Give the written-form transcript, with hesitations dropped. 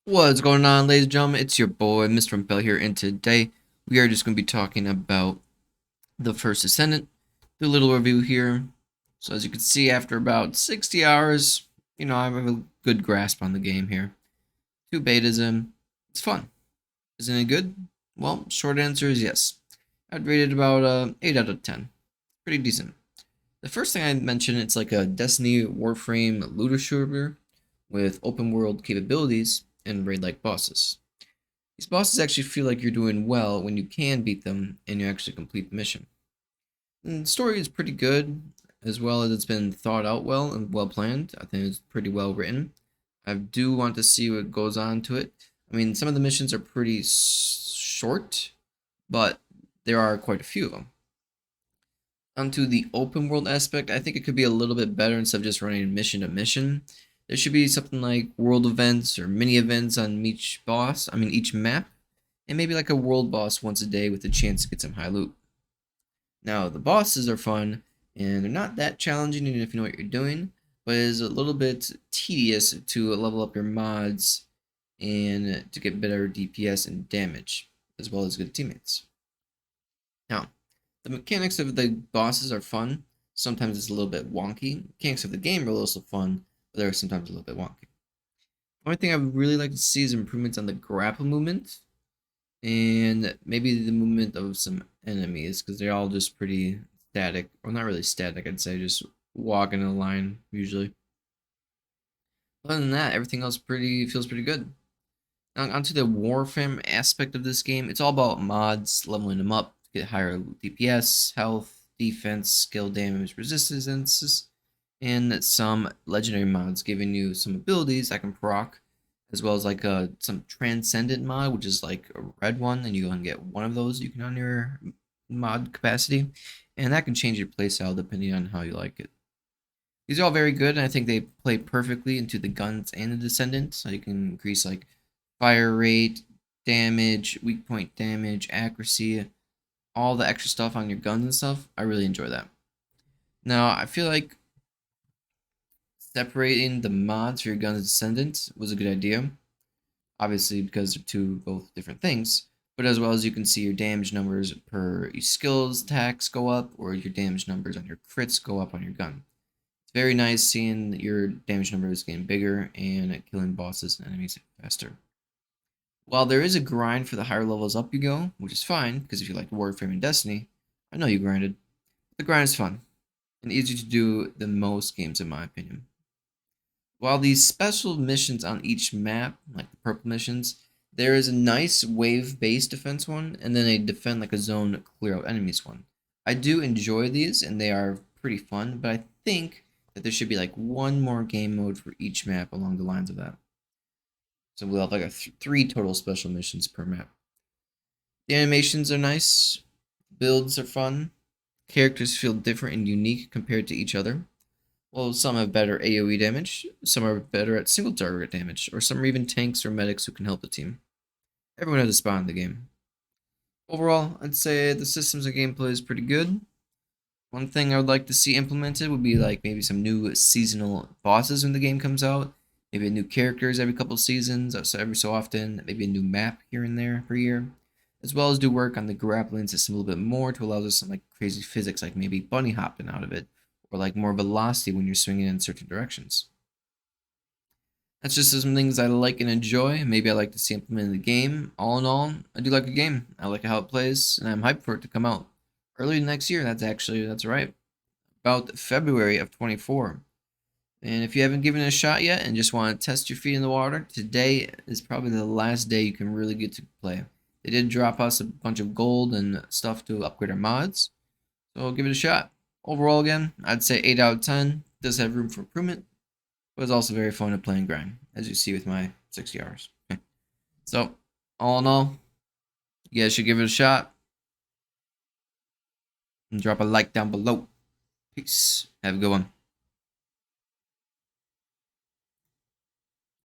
What's going on, ladies and gentlemen? It's your boy, Mr. Impel here, and today we are just going to be talking about the first Descendant. Do a little review here. So as you can see, after about 60 hours, I have a good grasp on the game here. 2 betas in. It's fun. Isn't it good? Well, short answer is yes. I'd rate it about 8 out of 10. Pretty decent. The first thing I'd mention, it's like a Destiny Warframe looter shooter with open world capabilities and raid-like bosses. These bosses actually feel like you're doing well when you can beat them and you actually complete the mission. And the story is pretty good, as well as it's been thought out well and well planned. I think it's pretty well written. I do want to see what goes on to it. I mean, some of the missions are pretty short, but there are quite a few of them. Onto the open world aspect, I think it could be a little bit better instead of just running mission to mission. There should be something like world events or mini events on each map, and maybe like a world boss once a day with a chance to get some high loot. Now, the bosses are fun, and they're not that challenging even if you know what you're doing, but it is a little bit tedious to level up your mods and to get better DPS and damage, as well as good teammates. Now, the mechanics of the bosses are fun. Sometimes it's a little bit wonky. Mechanics of the game are also fun, but they're sometimes a little bit wonky. The only thing I would really like to see is improvements on the grapple movement and maybe the movement of some enemies because they're all just pretty static. Well, not really static, I'd say, just walking in a line usually. Other than that, everything else feels pretty good. Now, onto the Warframe aspect of this game, it's all about mods, leveling them up to get higher DPS, health, defense, skill damage, resistance, and some legendary mods giving you some abilities that can proc, as well as like some Transcendent mod, which is like a red one, and you can get one of those you can on your mod capacity, and that can change your playstyle depending on how you like it. These are all very good, and I think they play perfectly into the guns and the Descendant, so you can increase like fire rate, damage, weak point damage, accuracy, all the extra stuff on your guns and stuff. I really enjoy that. Now, I feel like separating the mods for your guns and Descendants was a good idea. Obviously, because they're two both different things. But as well as you can see your damage numbers per your skills attacks go up, or your damage numbers on your crits go up on your gun. It's very nice seeing your damage numbers getting bigger and killing bosses and enemies faster. While there is a grind for the higher levels up you go, which is fine, because if you like Warframe and Destiny, I know you grinded. The grind is fun, and easy to do than most games in my opinion. While these special missions on each map, like the purple missions, there is a nice wave-based defense one, and then a defend like a zone clear out enemies one. I do enjoy these, and they are pretty fun, but I think that there should be like one more game mode for each map along the lines of that. So we'll have like three total special missions per map. The animations are nice, builds are fun, characters feel different and unique compared to each other. Well, some have better AoE damage, some are better at single target damage, or some are even tanks or medics who can help the team. Everyone has a spot in the game. Overall, I'd say the systems and gameplay is pretty good. One thing I would like to see implemented would be like maybe some new seasonal bosses when the game comes out. Maybe new characters every couple seasons, so every so often. Maybe a new map here and there per year. As well as do work on the grappling system a little bit more to allow us some like crazy physics, like maybe bunny hopping out of it, or like more velocity when you're swinging in certain directions. That's just some things I like and enjoy. Maybe I like to see implemented in the game. All in all, I do like a game. I like how it plays, and I'm hyped for it to come out early next year. That's right, about February of 24. And if you haven't given it a shot yet and just want to test your feet in the water, today is probably the last day you can really get to play. They did drop us a bunch of gold and stuff to upgrade our mods, so I'll give it a shot. Overall, again, I'd say 8 out of 10. Does have room for improvement, but it's also very fun to play and grind, as you see with my 60 hours. So, all in all, you guys should give it a shot and drop a like down below. Peace. Have a good one.